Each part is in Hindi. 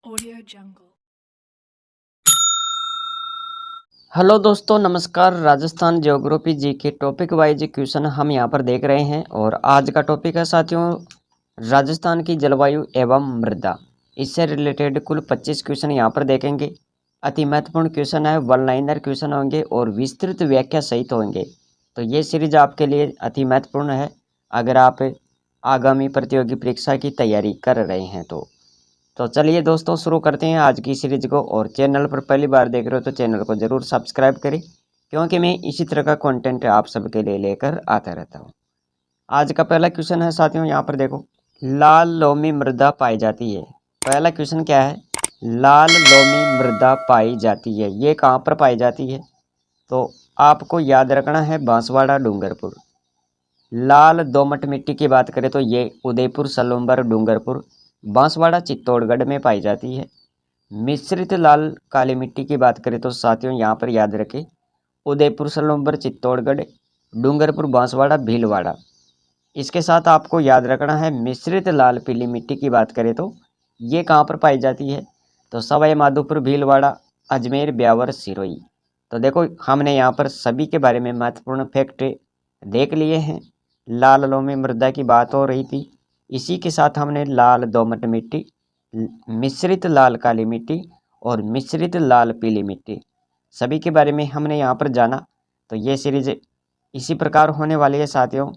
Audio Jungle। हेलो दोस्तों, नमस्कार। राजस्थान ज्योग्राफी जी के टॉपिक वाइज क्वेश्चन हम यहाँ पर देख रहे हैं और आज का टॉपिक है साथियों राजस्थान की जलवायु एवं मृदा। इससे रिलेटेड कुल 25 क्वेश्चन यहाँ पर देखेंगे। अति महत्वपूर्ण क्वेश्चन है, वन लाइनर क्वेश्चन होंगे और विस्तृत व्याख्या सहित होंगे। तो ये सीरीज आपके लिए अति महत्वपूर्ण है अगर आप आगामी प्रतियोगी परीक्षा की तैयारी कर रहे हैं तो चलिए दोस्तों शुरू करते हैं आज की सीरीज को। और चैनल पर पहली बार देख रहे हो तो चैनल को ज़रूर सब्सक्राइब करें, क्योंकि मैं इसी तरह का कंटेंट आप सबके लिए लेकर आता रहता हूँ। आज का पहला क्वेश्चन है साथियों, यहाँ पर देखो, लाल लोमी मृदा पाई जाती है। पहला क्वेश्चन क्या है? लाल लोमी मृदा पाई जाती है, ये कहाँ पर पाई जाती है? तो आपको याद रखना है बांसवाड़ा डूंगरपुर। लाल दोमट मिट्टी की बात करें तो ये उदयपुर, सलूम्बर, डूंगरपुर, बांसवाड़ा, चित्तौड़गढ़ में पाई जाती है। मिश्रित लाल काली मिट्टी की बात करें तो साथियों यहाँ पर याद रखें उदयपुर, सलूम्बर, चित्तौड़गढ़, डूंगरपुर, बांसवाड़ा, भीलवाड़ा। इसके साथ आपको याद रखना है मिश्रित लाल पीली मिट्टी की बात करें तो ये कहाँ पर पाई जाती है? तो सवाई माधोपुर, भीलवाड़ा, अजमेर, ब्यावर, सिरोही। तो देखो हमने यहाँ पर सभी के बारे में महत्वपूर्ण फैक्ट देख लिए हैं। लाल लोमी मृदा की बात हो रही थी, इसी के साथ हमने लाल दोमट मिट्टी, मिश्रित लाल काली मिट्टी और मिश्रित लाल पीली मिट्टी सभी के बारे में हमने यहाँ पर जाना। तो ये सीरीज इसी प्रकार होने वाली है साथियों।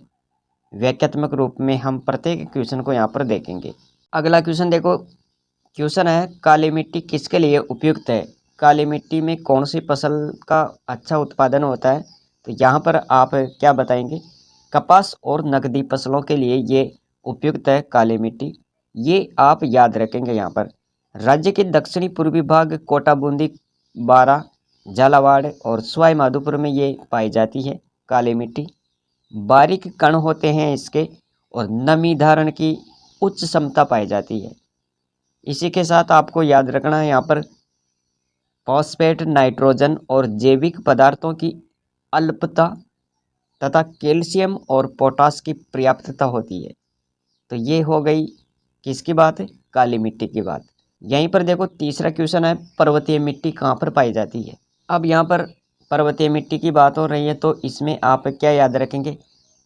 व्याख्यात्मक रूप में हम प्रत्येक क्वेश्चन को यहाँ पर देखेंगे। अगला क्वेश्चन देखो, क्वेश्चन है काली मिट्टी किसके लिए उपयुक्त है? काली मिट्टी में कौन सी फसल का अच्छा उत्पादन होता है? तो यहाँ पर आप क्या बताएंगे? कपास और नकदी फसलों के लिए ये उपयुक्त है काली मिट्टी, ये आप याद रखेंगे। यहाँ पर राज्य के दक्षिणी पूर्वी भाग, कोटा, बूंदी, बारा, झालावाड़ और सवाई माधोपुर में ये पाई जाती है काली मिट्टी। बारीक कण होते हैं इसके और नमी धारण की उच्च क्षमता पाई जाती है। इसी के साथ आपको याद रखना है यहाँ पर फॉस्फेट, नाइट्रोजन और जैविक पदार्थों की अल्पता तथा कैल्शियम और पोटास की पर्याप्तता होती है। तो ये हो गई किसकी बात है? काली मिट्टी की बात। यहीं पर देखो तीसरा क्वेश्चन है, पर्वतीय मिट्टी कहाँ पर पाई जाती है? अब यहाँ पर पर्वतीय मिट्टी की बात हो रही है तो इसमें आप क्या याद रखेंगे?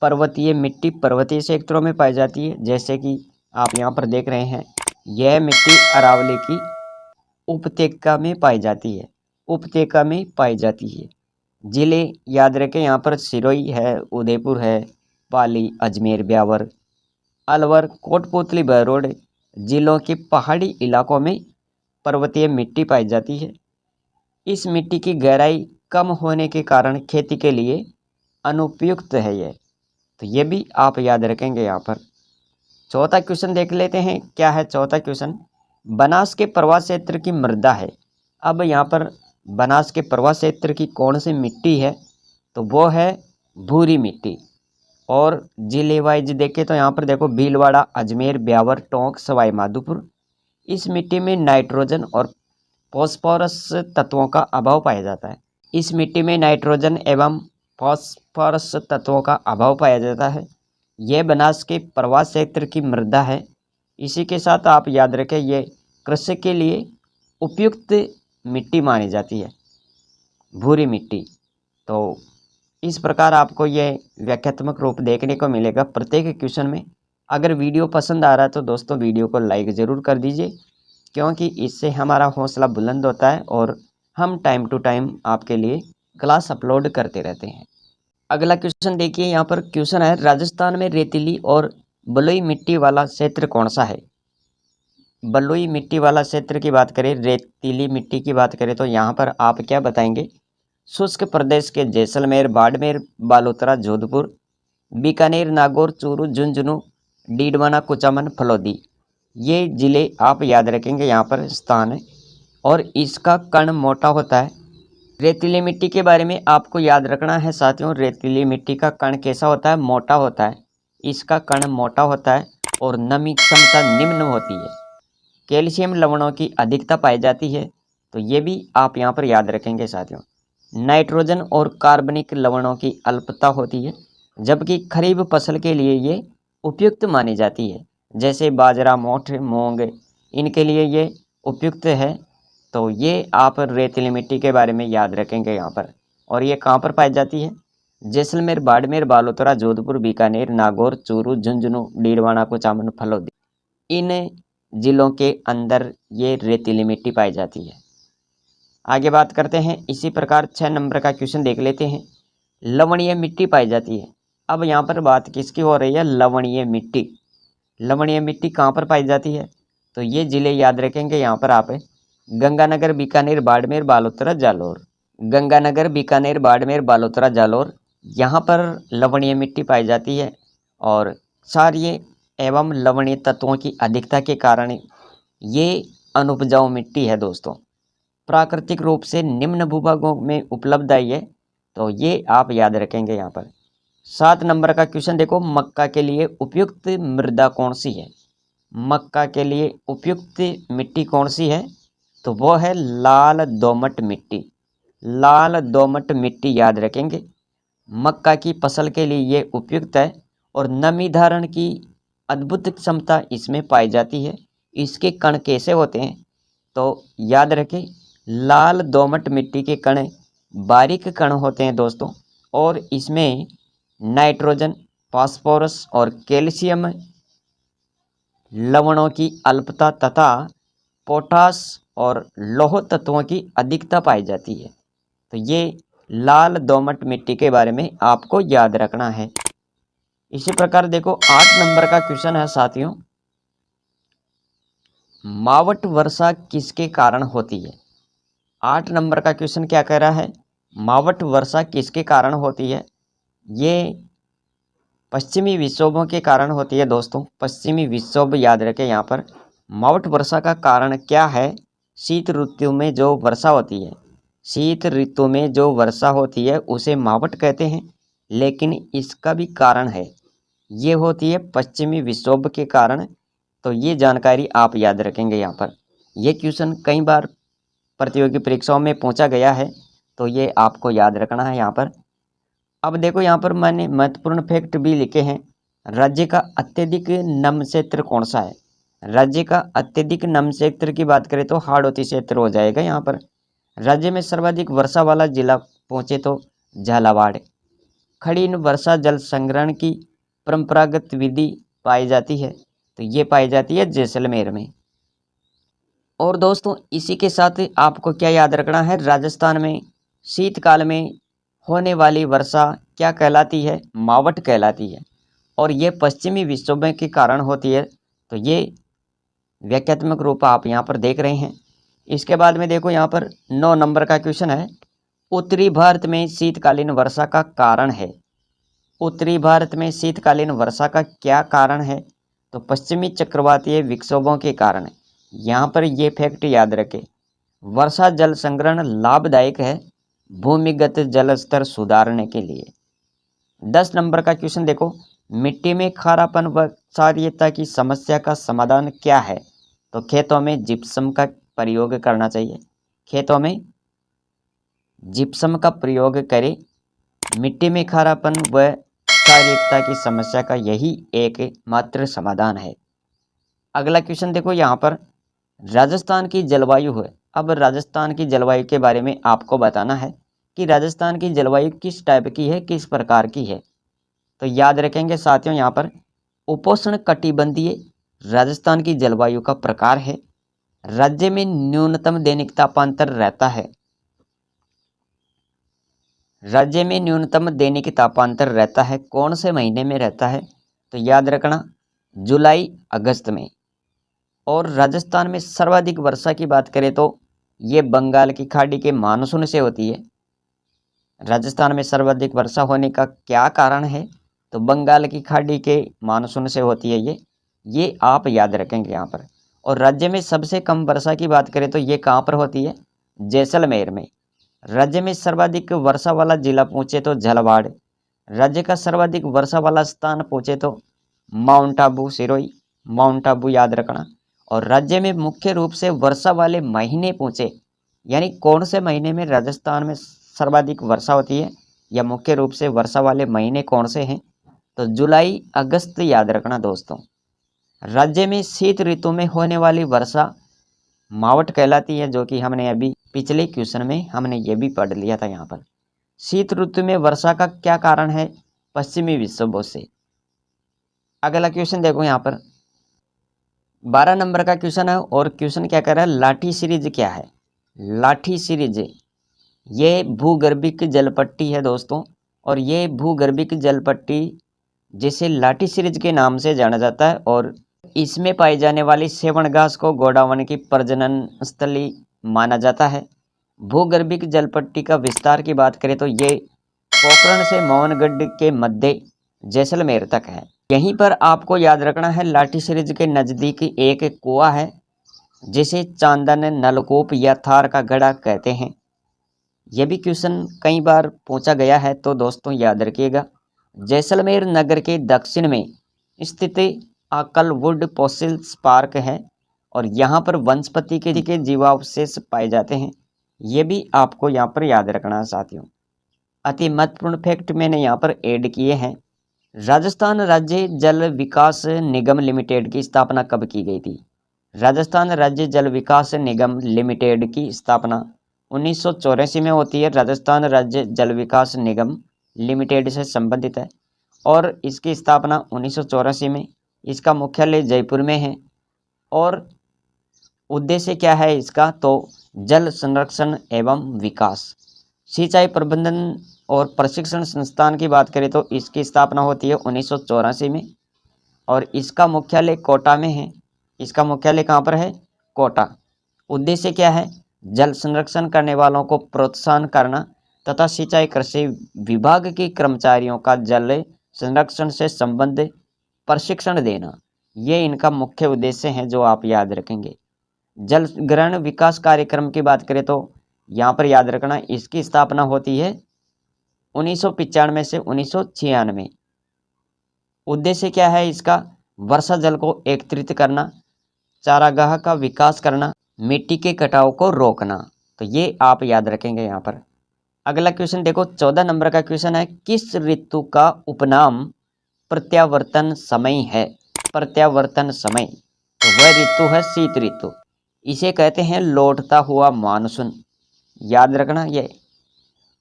पर्वतीय मिट्टी पर्वतीय क्षेत्रों में पाई जाती है, जैसे कि आप यहाँ पर देख रहे हैं यह मिट्टी अरावली की उपत्यका में पाई जाती है, उपत्यका में पाई जाती है। जिले याद रखें यहाँ पर सिरोही है, उदयपुर है, पाली, अजमेर, ब्यावर, अलवर, कोटपुतली, बहरोड जिलों के पहाड़ी इलाकों में पर्वतीय मिट्टी पाई जाती है। इस मिट्टी की गहराई कम होने के कारण खेती के लिए अनुपयुक्त है यह, तो ये भी आप याद रखेंगे। यहाँ पर चौथा क्वेश्चन देख लेते हैं, क्या है चौथा क्वेश्चन? बनास के प्रवास क्षेत्र की मृदा है। अब यहाँ पर बनास के प्रवास क्षेत्र की कौन सी मिट्टी है? तो वो है भूरी मिट्टी। और जिले वाइज देखें तो यहाँ पर देखो भीलवाड़ा, अजमेर, ब्यावर, टोंक, सवाई माधोपुर। इस मिट्टी में नाइट्रोजन और फॉस्फोरस तत्वों का अभाव पाया जाता है। इस मिट्टी में नाइट्रोजन एवं फॉस्फोरस तत्वों का अभाव पाया जाता है। यह बनास के प्रवास क्षेत्र की मृदा है। इसी के साथ आप याद रखें ये कृषि के लिए उपयुक्त मिट्टी मानी जाती है, भूरी मिट्टी। तो इस प्रकार आपको ये व्याख्यात्मक रूप देखने को मिलेगा प्रत्येक क्वेश्चन में। अगर वीडियो पसंद आ रहा है तो दोस्तों वीडियो को लाइक ज़रूर कर दीजिए, क्योंकि इससे हमारा हौसला बुलंद होता है और हम टाइम टू टाइम आपके लिए क्लास अपलोड करते रहते हैं। अगला क्वेश्चन देखिए, यहाँ पर क्वेश्चन है राजस्थान में रेतीली और बलुई मिट्टी वाला क्षेत्र कौन सा है? बलुई मिट्टी वाला क्षेत्र की बात करें, रेतीली मिट्टी की बात करें तो यहाँ पर आप क्या बताएंगे? शुष्क प्रदेश के जैसलमेर, बाड़मेर, बालोतरा, जोधपुर, बीकानेर, नागौर, चूरू, झुंझुनू, डीडवाना, कुचामन, फलोदी। ये जिले आप याद रखेंगे यहाँ पर स्थान है और इसका कण मोटा होता है। रेतीली मिट्टी के बारे में आपको याद रखना है साथियों, रेतीली मिट्टी का कण कैसा होता है? मोटा होता है। इसका कण मोटा होता है और नमी क्षमता निम्न होती है। कैल्शियम लवणों की अधिकता पाई जाती है, तो ये भी आप यहाँ पर याद रखेंगे साथियों। नाइट्रोजन और कार्बनिक लवणों की अल्पता होती है, जबकि खरीफ फसल के लिए ये उपयुक्त मानी जाती है, जैसे बाजरा, मोठ, मूंग, इनके लिए ये उपयुक्त है। तो ये आप रेतीली मिट्टी के बारे में याद रखेंगे यहाँ पर। और ये कहाँ पर पाई जाती है? जैसलमेर, बाड़मेर, बालोतरा, जोधपुर, बीकानेर, नागौर, चूरू, झुंझुनू, डीडवाना, कुचामन, फलोदी, इन जिलों के अंदर ये रेतीली मिट्टी पाई जाती है। आगे बात करते हैं। इसी प्रकार 6 नंबर का क्वेश्चन देख लेते हैं। लवणीय मिट्टी पाई जाती है। अब यहाँ पर बात किसकी हो रही है? लवणीय मिट्टी। लवणीय मिट्टी कहाँ पर पाई जाती है? तो ये जिले याद रखेंगे यहाँ पर आप। गंगानगर, बीकानेर, बाड़मेर, बालोतरा, जालौर। गंगानगर, बीकानेर, बाड़मेर, बालोतरा, जालौर, यहाँ पर लवणीय मिट्टी पाई जाती है। और क्षारीय एवं लवणीय तत्वों की अधिकता के कारण ये अनुपजाऊ मिट्टी है दोस्तों। प्राकृतिक रूप से निम्न भूभागों में उपलब्ध है ये, तो ये आप याद रखेंगे यहाँ पर। 7 नंबर का क्वेश्चन देखो, मक्का के लिए उपयुक्त मृदा कौन सी है? मक्का के लिए उपयुक्त मिट्टी कौन सी है? तो वो है लाल दोमट मिट्टी। लाल दोमट मिट्टी याद रखेंगे। मक्का की फसल के लिए ये उपयुक्त है और नमी धारण की अद्भुत क्षमता इसमें पाई जाती है। इसके कण कैसे होते हैं? तो याद रखें, लाल दोमट मिट्टी के कण बारीक कण होते हैं दोस्तों, और इसमें नाइट्रोजन, फास्फोरस और कैल्शियम लवणों की अल्पता तथा पोटास और लौह तत्वों की अधिकता पाई जाती है। तो ये लाल दोमट मिट्टी के बारे में आपको याद रखना है। इसी प्रकार देखो 8 नंबर का क्वेश्चन है साथियों, मावट वर्षा किसके कारण होती है? 8 नंबर का क्वेश्चन क्या कह रहा है? मावट वर्षा किसके कारण होती है? ये पश्चिमी विक्षोभों के कारण होती है दोस्तों। पश्चिमी विक्षोभ याद रखें यहाँ पर। मावट वर्षा का कारण क्या है? शीत ऋतु में जो वर्षा होती है, शीत ऋतु में जो वर्षा होती है उसे मावट कहते हैं, लेकिन इसका भी कारण है, ये होती है पश्चिमी विक्षोभ के कारण। तो ये जानकारी आप याद रखेंगे यहाँ पर। ये क्वेश्चन कई बार प्रतियोगी परीक्षाओं में पूछा गया है, तो ये आपको याद रखना है यहाँ पर। अब देखो यहाँ पर मैंने महत्वपूर्ण फैक्ट भी लिखे हैं। राज्य का अत्यधिक नम क्षेत्र कौन सा है? राज्य का अत्यधिक नम क्षेत्र की बात करें तो हाड़ौती क्षेत्र हो जाएगा यहाँ पर। राज्य में सर्वाधिक वर्षा वाला जिला पहुँचे तो झालावाड़। खड़ी वर्षा जल संग्रहण की परंपरागत विधि पाई जाती है, तो ये पाई जाती है जैसलमेर में। और दोस्तों इसी के साथ आपको क्या याद रखना है? राजस्थान में शीतकाल में होने वाली वर्षा क्या कहलाती है? मावट कहलाती है, और ये पश्चिमी विक्षोभों के कारण होती है। तो ये व्याख्यात्मक रूप आप यहाँ पर देख रहे हैं। इसके बाद में देखो यहाँ पर 9 नंबर का क्वेश्चन है, उत्तरी भारत में शीतकालीन वर्षा का कारण है। उत्तरी भारत में शीतकालीन वर्षा का क्या कारण है? तो पश्चिमी चक्रवातीय विक्षोभों के कारण। यहाँ पर ये फैक्ट याद रखें, वर्षा जल संग्रहण लाभदायक है भूमिगत जल स्तर सुधारने के लिए। 10 नंबर का क्वेश्चन देखो, मिट्टी में खारापन व क्षारीयता की समस्या का समाधान क्या है? तो खेतों में जिप्सम का प्रयोग करना चाहिए। खेतों में जिप्सम का प्रयोग करें। मिट्टी में खारापन व क्षारीयता की समस्या का यही एक मात्र समाधान है। अगला क्वेश्चन देखो यहाँ पर, राजस्थान की जलवायु है। अब राजस्थान की जलवायु के बारे में आपको बताना है कि राजस्थान की जलवायु किस टाइप की है, किस प्रकार की है। तो याद रखेंगे साथियों यहाँ पर, उपोष्ण कटिबंधीय राजस्थान की जलवायु का प्रकार है। राज्य में न्यूनतम दैनिक तापांतर रहता है। राज्य में न्यूनतम दैनिक तापांतर रहता है, कौन से महीने में रहता है? तो याद रखना, जुलाई अगस्त में। और राजस्थान में सर्वाधिक वर्षा की बात करें तो ये बंगाल की खाड़ी के मानसून से होती है। राजस्थान में सर्वाधिक वर्षा होने का क्या कारण है? तो बंगाल की खाड़ी के मानसून से होती है ये आप याद रखेंगे यहाँ पर। और राज्य में सबसे कम वर्षा की बात करें तो ये कहाँ पर होती है? जैसलमेर में। राज्य में सर्वाधिक वर्षा वाला जिला पूछे तो झालावाड़। राज्य का सर्वाधिक वर्षा वाला स्थान पूछे तो माउंट आबू, सिरोही। माउंट आबू याद रखना। और राज्य में मुख्य रूप से वर्षा वाले महीने पूछे, यानी कौन से महीने में राजस्थान में सर्वाधिक वर्षा होती है, या मुख्य रूप से वर्षा वाले महीने कौन से हैं? तो जुलाई अगस्त याद रखना दोस्तों। राज्य में शीत ऋतु में होने वाली वर्षा मावट कहलाती है, जो कि हमने अभी पिछले क्वेश्चन में हमने ये भी पढ़ लिया था। यहाँ पर शीत ऋतु में वर्षा का क्या कारण है? पश्चिमी विक्षोभों से। अगला क्वेश्चन देखो यहाँ पर 12 नंबर का क्वेश्चन है, और क्वेश्चन क्या कह रहा है? लाठी सीरीज क्या है? लाठी सीरीज ये भूगर्भिक जलपट्टी है दोस्तों, और ये भूगर्भिक जलपट्टी जिसे लाठी सीरीज के नाम से जाना जाता है, और इसमें पाई जाने वाली सेवन घास को गोडावण की प्रजनन स्थली माना जाता है। भूगर्भिक जलपट्टी का विस्तार की बात करें तो ये पोखरण से मोहनगढ़ के मध्य जैसलमेर तक है। यहीं पर आपको याद रखना है, लाठी सीरीज के नज़दीक एक कुआं है जिसे चांदन, नलकूप या थार का घड़ा कहते हैं। यह भी क्वेश्चन कई बार पूछा गया है, तो दोस्तों याद रखिएगा। जैसलमेर नगर के दक्षिण में स्थित आकलवुड फॉसिल्स पार्क है, और यहाँ पर वनस्पति के जीवावशेष पाए जाते हैं। ये भी आपको यहाँ पर याद रखना है साथियों। अति महत्वपूर्ण फैक्ट मैंने यहाँ पर ऐड किए हैं। राजस्थान राज्य जल विकास निगम लिमिटेड की स्थापना कब की गई थी? राजस्थान राज्य जल विकास निगम लिमिटेड की स्थापना 1984 में होती है। राजस्थान राज्य जल विकास निगम लिमिटेड से संबंधित है, और इसकी स्थापना 1984 में। इसका मुख्यालय जयपुर में है, और उद्देश्य क्या है इसका? तो जल संरक्षण एवं विकास। सिंचाई प्रबंधन और प्रशिक्षण संस्थान की बात करें तो इसकी स्थापना होती है 1984 में, और इसका मुख्यालय कोटा में है। इसका मुख्यालय कहाँ पर है? कोटा। उद्देश्य क्या है? जल संरक्षण करने वालों को प्रोत्साहन करना तथा सिंचाई कृषि विभाग के कर्मचारियों का जल संरक्षण से संबंधित प्रशिक्षण देना, ये इनका मुख्य उद्देश्य है, जो आप याद रखेंगे। जल ग्रहण विकास कार्यक्रम की बात करें तो यहाँ पर याद रखना, इसकी स्थापना होती है 1995 से 1996। उद्देश्य क्या है इसका? वर्षा जल को एकत्रित करना, चारागाह का विकास करना, मिट्टी के कटाव को रोकना। तो ये आप याद रखेंगे यहाँ पर। अगला क्वेश्चन देखो 14 नंबर का क्वेश्चन है, किस ऋतु का उपनाम प्रत्यावर्तन समय है? प्रत्यावर्तन समय, तो वह ऋतु है शीत ऋतु। इसे कहते हैं लौटता हुआ मानसून। याद रखना, ये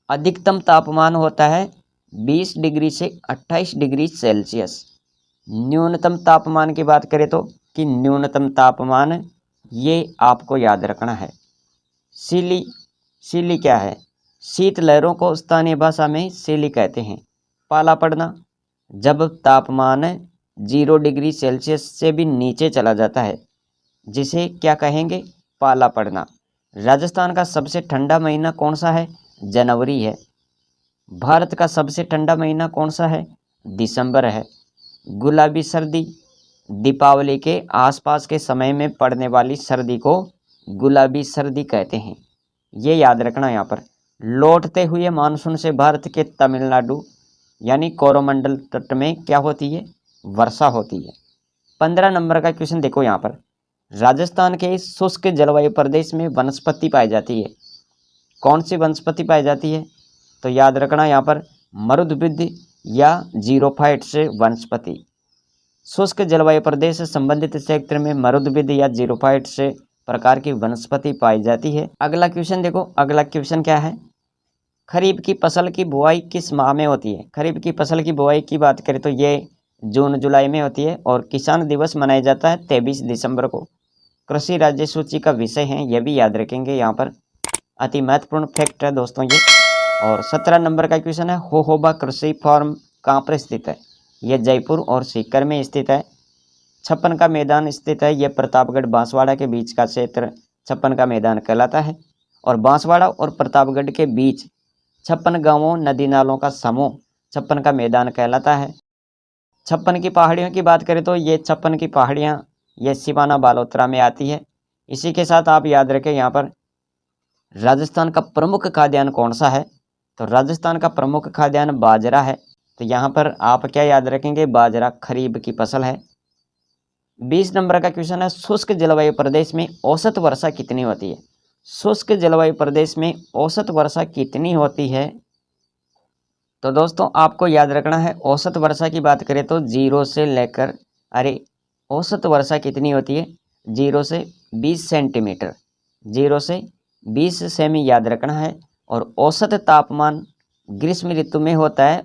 अधिकतम तापमान होता है 20 डिग्री से 28 डिग्री सेल्सियस। न्यूनतम तापमान की बात करें तो कि न्यूनतम तापमान ये आपको याद रखना है। सीली क्या है? शीत लहरों को स्थानीय भाषा में सीली कहते हैं। पाला पड़ना, जब तापमान 0 डिग्री सेल्सियस से भी नीचे चला जाता है, जिसे क्या कहेंगे? पाला पड़ना। राजस्थान का सबसे ठंडा महीना कौन सा है? जनवरी है। भारत का सबसे ठंडा महीना कौन सा है? दिसंबर है। गुलाबी सर्दी, दीपावली के आसपास के समय में पड़ने वाली सर्दी को गुलाबी सर्दी कहते हैं। ये याद रखना यहाँ पर। लौटते हुए मानसून से भारत के तमिलनाडु यानी कोरोमंडल तट में क्या होती है? वर्षा होती है। 15 नंबर का क्वेश्चन देखो यहाँ पर, राजस्थान के शुष्क जलवायु प्रदेश में वनस्पति पाई जाती है। कौन सी वनस्पति पाई जाती है? तो याद रखना यहाँ पर मरुद्भिद या जीरोफाइट्स वनस्पति। शुष्क जलवायु प्रदेश से संबंधित क्षेत्र में मरुद्भिद या जीरोफाइट्स प्रकार की वनस्पति पाई जाती है। अगला क्वेश्चन देखो, अगला क्वेश्चन क्या है? खरीफ की फसल की बुआई किस माह में होती है? खरीफ की फसल की बुआई की बात करें तो ये जून जुलाई में होती है, और किसान दिवस मनाया जाता है 23 दिसंबर को। कृषि राज्य सूची का विषय है, यह भी याद रखेंगे यहाँ पर। अति महत्वपूर्ण फैक्ट है दोस्तों ये। और 17 नंबर का क्वेश्चन है, होहोबा कृषि फार्म कहाँ पर स्थित है? यह जयपुर और सीकर में स्थित है। छप्पन का मैदान स्थित है, यह प्रतापगढ़ बांसवाड़ा के बीच का क्षेत्र छप्पन का मैदान कहलाता है। और बांसवाड़ा और प्रतापगढ़ के बीच 56 गांवों नदी नालों का समूह छप्पन का मैदान कहलाता है। छप्पन की पहाड़ियों की बात करें तो ये छप्पन की पहाड़ियाँ ये सिवाना बालोतरा में आती है। इसी के साथ आप याद रखें यहाँ पर राजस्थान का प्रमुख खाद्यान्न कौन सा है? तो राजस्थान का प्रमुख खाद्यान्न बाजरा है। तो यहाँ पर आप क्या याद रखेंगे? बाजरा खरीफ की फसल है। 20 नंबर का क्वेश्चन है, शुष्क जलवायु प्रदेश में औसत वर्षा कितनी होती है? शुष्क जलवायु प्रदेश में औसत वर्षा कितनी होती है? तो दोस्तों आपको याद रखना है, औसत वर्षा की बात करें तो 0 से लेकर औसत वर्षा कितनी होती है? 0 से 20 सेंटीमीटर। 0 से 20 सेमी याद रखना है। और औसत तापमान ग्रीष्म ऋतु में होता है,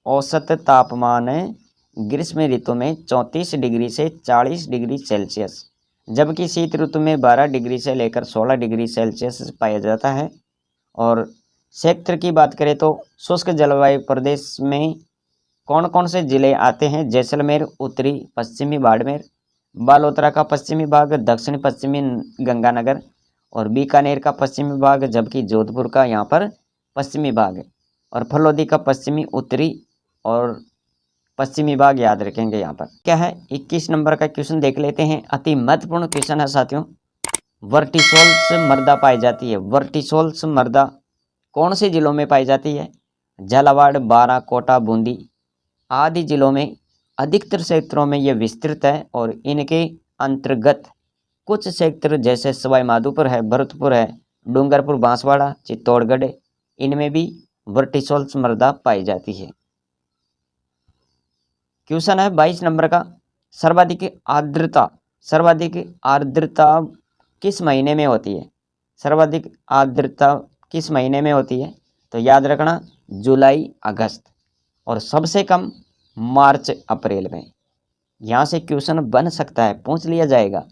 औसत तापमान ग्रीष्म ऋतु में 34 डिग्री से 40 डिग्री सेल्सियस, जबकि शीत ऋतु में 12 डिग्री से लेकर 16 डिग्री सेल्सियस पाया जाता है। और क्षेत्र की बात करें तो शुष्क जलवायु प्रदेश में कौन कौन से जिले आते हैं? जैसलमेर, उत्तरी पश्चिमी बाड़मेर, बालोतरा का पश्चिमी भाग, दक्षिण पश्चिमी गंगानगर और बीकानेर का पश्चिमी भाग, जबकि जोधपुर का यहाँ पर पश्चिमी भाग है। और फलोदी का पश्चिमी, उत्तरी और पश्चिमी भाग याद रखेंगे। यहाँ पर क्या है 21 नंबर का क्वेश्चन देख लेते हैं। अति महत्वपूर्ण क्वेश्चन है साथियों। वर्टिसोल्स मृदा पाई जाती है। वर्टिसोल्स मृदा कौन से जिलों में पाई जाती है? झालावाड़, बारां, कोटा, बूंदी आदि जिलों में अधिकतर क्षेत्रों में यह विस्तृत है। और इनके अंतर्गत कुछ क्षेत्र जैसे सवाई माधोपुर है, भरतपुर है, डूंगरपुर, बांसवाड़ा, चित्तौड़गढ़, इनमें भी वर्टिसोल्स मृदा पाई जाती है। क्वेश्चन है 22 नंबर का। सर्वाधिक आर्द्रता किस महीने में होती है? सर्वाधिक आर्द्रता किस महीने में होती है? तो याद रखना जुलाई, अगस्त। और सबसे कम मार्च, अप्रैल में। यहाँ से क्वेश्चन बन सकता है, पूछ लिया जाएगा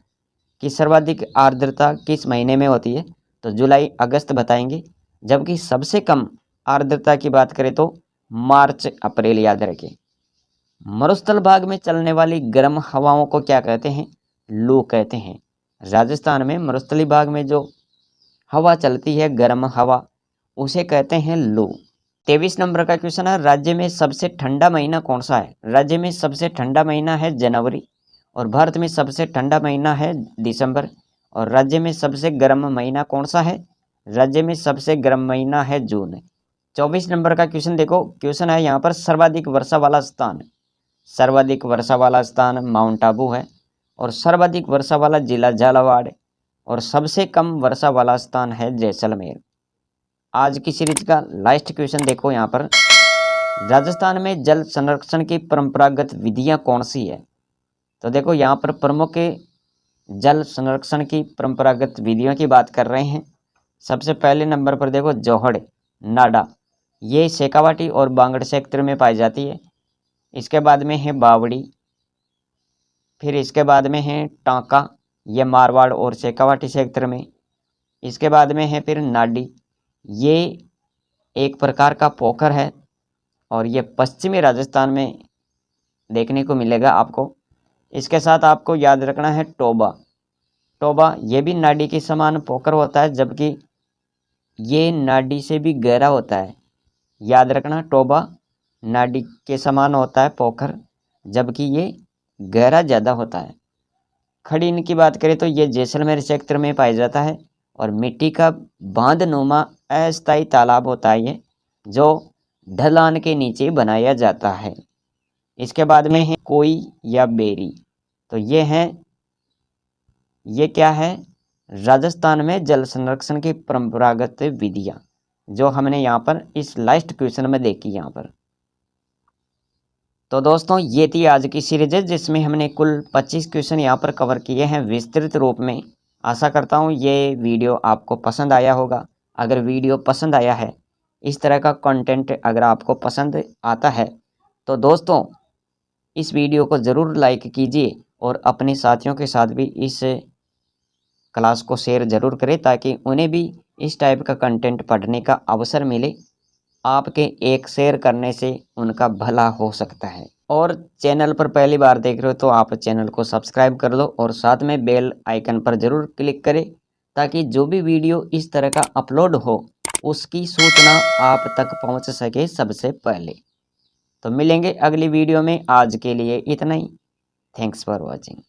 कि सर्वाधिक आर्द्रता किस महीने में होती है, तो जुलाई, अगस्त बताएंगे। जबकि सबसे कम आर्द्रता की बात करें तो मार्च, अप्रैल याद रखें। मरुस्थल भाग में चलने वाली गर्म हवाओं को क्या कहते हैं? लू कहते हैं। राजस्थान में मरुस्थली भाग में जो हवा चलती है, गर्म हवा, उसे कहते हैं लू। 23 नंबर का क्वेश्चन है। राज्य में सबसे ठंडा महीना कौन सा है? राज्य में सबसे ठंडा महीना है जनवरी। और भारत में सबसे ठंडा महीना है दिसंबर। और राज्य में सबसे गर्म महीना कौन सा है? राज्य में सबसे गर्म महीना है जून। 24 नंबर का क्वेश्चन देखो। क्वेश्चन है यहाँ पर सर्वाधिक वर्षा वाला स्थान। सर्वाधिक वर्षा वाला स्थान माउंट आबू है। और सर्वाधिक वर्षा वाला जिला झालावाड़। और सबसे कम वर्षा वाला स्थान है जैसलमेर। आज की सीरीज का लास्ट क्वेश्चन देखो यहाँ पर। राजस्थान में जल संरक्षण की परंपरागत विधियाँ कौन सी है? तो देखो यहाँ पर प्रमुख जल संरक्षण की परंपरागत विधियों की बात कर रहे हैं। सबसे पहले नंबर पर देखो जोहड़, नाडा, ये शेखावाटी और बांगड़ क्षेत्र में पाई जाती है। इसके बाद में है बावड़ी, फिर इसके बाद में है टांका, ये मारवाड़ और शेखावाटी क्षेत्र में। इसके बाद में है फिर नाडी, ये एक प्रकार का पोखर है और ये पश्चिमी राजस्थान में देखने को मिलेगा आपको। इसके साथ आपको याद रखना है टोबा। टोबा ये भी नाडी के समान पोखर होता है, जबकि ये नाडी से भी गहरा होता है। याद रखना टोबा नाडी के समान होता है पोखर, जबकि ये गहरा ज़्यादा होता है। खड़ी इनकी बात करें तो ये जैसलमेर क्षेत्र में पाया जाता है। और मिट्टी का बांधनुमा अस्थायी तालाब होता है ये, जो ढलान के नीचे बनाया जाता है। इसके बाद में है कोई या बेरी, तो ये हैं, ये क्या है? राजस्थान में जल संरक्षण की परंपरागत विधियाँ, जो हमने यहाँ पर इस लास्ट क्वेश्चन में देखी यहाँ पर। तो दोस्तों ये थी आज की सीरीज, जिसमें हमने कुल 25 क्वेश्चन यहाँ पर कवर किए हैं विस्तृत रूप में। आशा करता हूँ ये वीडियो आपको पसंद आया होगा। अगर वीडियो पसंद आया है, इस तरह का कंटेंट अगर आपको पसंद आता है, तो दोस्तों इस वीडियो को ज़रूर लाइक कीजिए और अपने साथियों के साथ भी इस क्लास को शेयर ज़रूर करें, ताकि उन्हें भी इस टाइप का कंटेंट पढ़ने का अवसर मिले। आपके एक शेयर करने से उनका भला हो सकता है। और चैनल पर पहली बार देख रहे हो तो आप चैनल को सब्सक्राइब कर लो और साथ में बेल आइकन पर ज़रूर क्लिक करें, ताकि जो भी वीडियो इस तरह का अपलोड हो उसकी सूचना आप तक पहुंच सके सबसे पहले। तो मिलेंगे अगली वीडियो में। आज के लिए इतना ही। Thanks for watching.